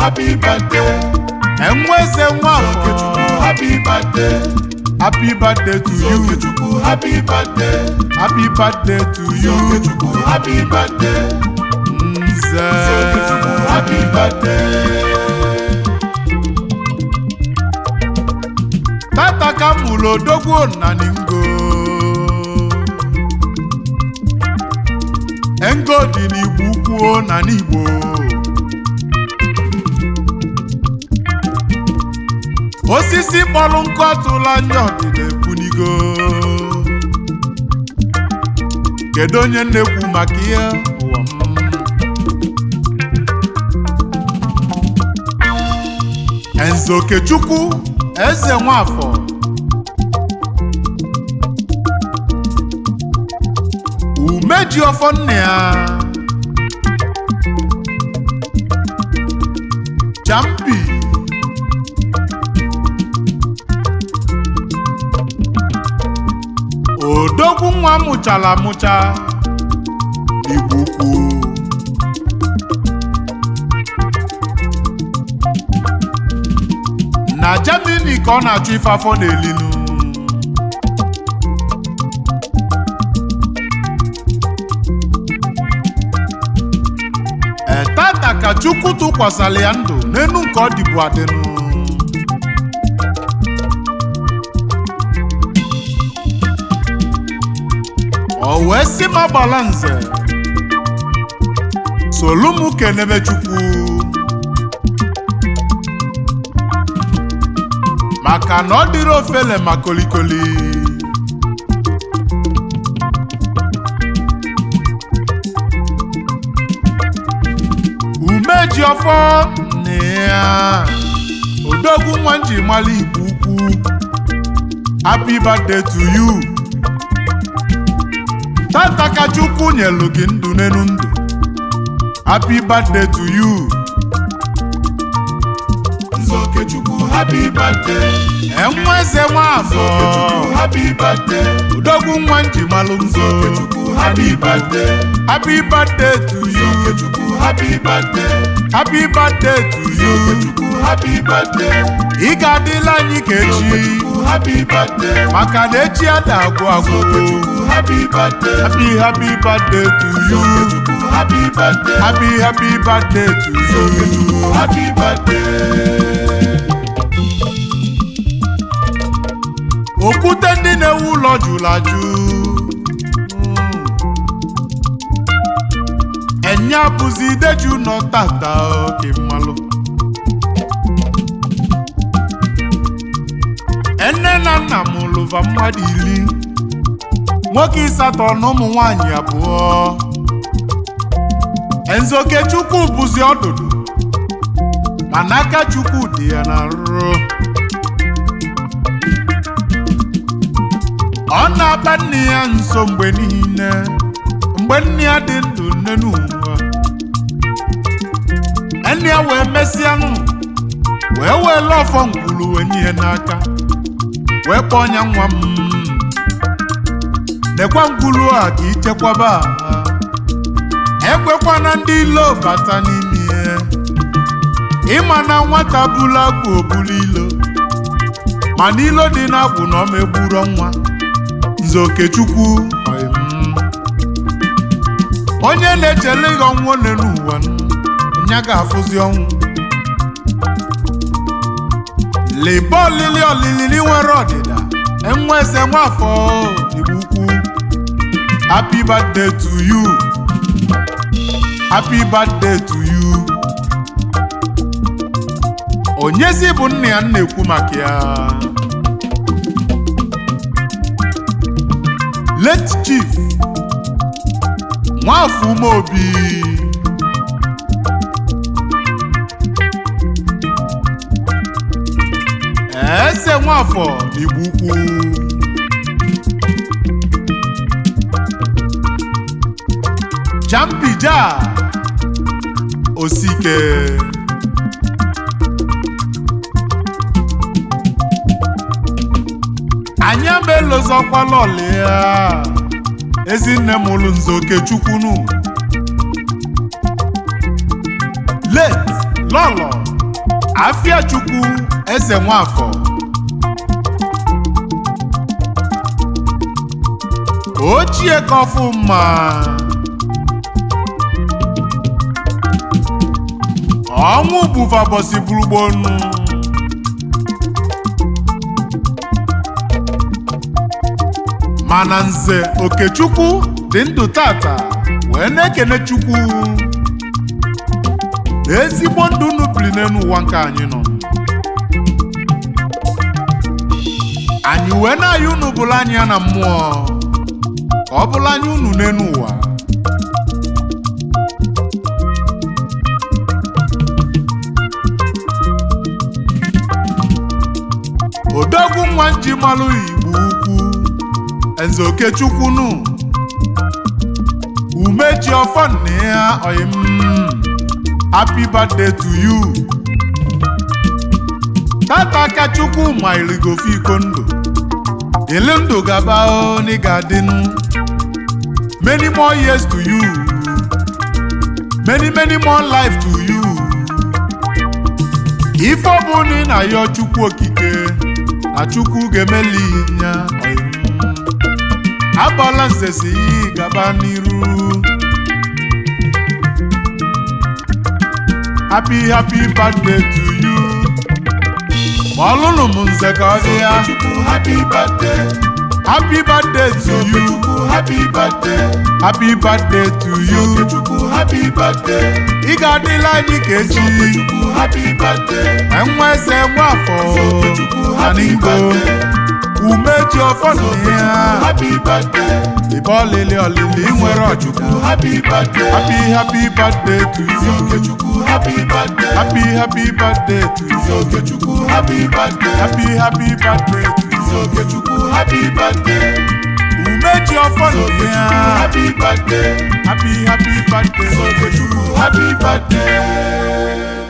happy birthday. Enweze Nwafọ, Okechukwu, happy birthday. happy birthday to you. Okechukwu, happy birthday. Happy birthday to you. Okechukwu, happy birthday. Nze. Okechukwu, happy birthday. Tata ka mụrụ odogwu na Ningo. Engo dị n'Igbo ukwu na n'Igbo. Osisi kpọrọ nkụ atụla ndị ọdịda ebunigo. Kedu onye na-ekwu maka ihe ụwa m? Nze Okechukwu Eze Nwafọ, umeji ọfọ nne ya, champi odogwu nwa mụchara amụcha Igbo ukwu. Na Germany ka ọ na-achụ ife afọ n'elinu. Tata ka Chukwu tụkwasịrị ya ndụ n'enu nke ọ dịbu adịnụ. O wee sị m Agbalanze solu mụ kenebe Chukwu, maka na ọ dịrị ofele ma kolikoli. Umeji ọfọ na ya, odogwu nwa nji mala Igbo ukwu. Happy birthday to you. Tata ka Chukwu nyelu gị ndụ n'enu ndụ. Happy birthday to you. Okechukwu, happy birthday. Enweze Nwafọ, Okechukwu, happy birthday. odogwu nwa nji malụ nzo. Okechukwu, happy birthday. Happy birthday to you. Okechukwu, happy birthday. Happy birthday to you. Okechukwu, happy birthday. Ị ga-adịla anyị ka echi, Okechukwu, happy birthday. maka na echi ada agwụ agwụ. Okechukwu, happy birthday. Happy birthday to you. Okechukwu, happy birthday. Happy birthday to you. Okechukwu, happy birthday. Okwute ndị na-ewu ụlọ jụrụ ajụ. Enya bụzi ideju nọ tata oke mmalụ. Enne na nna m lụva mmadụ 10, nwoke 8 na ụmụ nwanyị 2. Nze Okechukwu bụzi ọdụdụ, mana aka Chukwu dị ya na nrọ. Ọ na-akpa nne ya nso mgbe niile, mgbe nne ya dị ndụ nne n'ụwa. Nne ya wee mesịanụ, wee wele ọfọ ngwulu wee nye n'aka, wee kpọọ ya nwa m, lekwa ngwulu a ka ichekwaba. Ekwekwana ndị ilo bata n'ime ya. Ịma na nwata bulu agwụ obulu ilo, mana ilo dị n'agwụ na ọ megburo nwa. Nze Okechukwu onye na-echele gị ọnwụ one n'ụwa, onye ga-afụzi ọnwụ. Libe olili olili nwere ọdịda. Enweze Nwafọ Igbo ukwu. Happy birthday to you. Happy birthday to you. Onyezi bụ nne ya na-ekwu maka ya. Late Chief Nwafọ Umeobi, Eze Nwafọ Igbo ukwu. Champija Osike, anya belozọkwala ọlịa. Ezinne m ụlụ Nze Okechukwu nụ. Late Lolo Afiachukwu Eze Nwafọ, Ochie Kọfụma, ọnwụ bụfa bọsị gburugbonu, mana Nze Okechukwu dị ndụ tata wee na-ekene Chukwu ezigbo ndụ unu biri n'elu ụwa nke anyị nọ. Anyị wee na-ayị unu bụla anya na mmụọ ka ọ bụla anya unu n'elu ụwa. Odogwu nwa nji malụ Igbo ukwu Nze Okechukwu nụ umeji ọfọ nne ya oyim. Happy birthday to you. Tata ka Chukwu ma iligofi iko ndụ. Ile ndụ gaba o ni gadinu. Many more years to you. Many more life to you. Ife ọbụni na yo Chukwu okike na Chukwu gemeli nya. Agbalanze si gaba n'iru. Happy birthday to you. Malulu munze kadia. Happy birthday. Happy birthday to you. Happy birthday. Happy birthday to you. Happy birthday. Igadila nikechi. Happy birthday. Enweze Nwafọ. Aningo. Umeji ọfọ n'iya. Happy birthday. Ibo lili olili nwere Ọchukwu. Happy birthday. Happy birthday to you. Happy birthday. Happy birthday to you. Happy birthday. Happy birthday to you. Happy birthday. Umeji ọfọ n'iya. Happy birthday. Happy birthday. Happy birthday.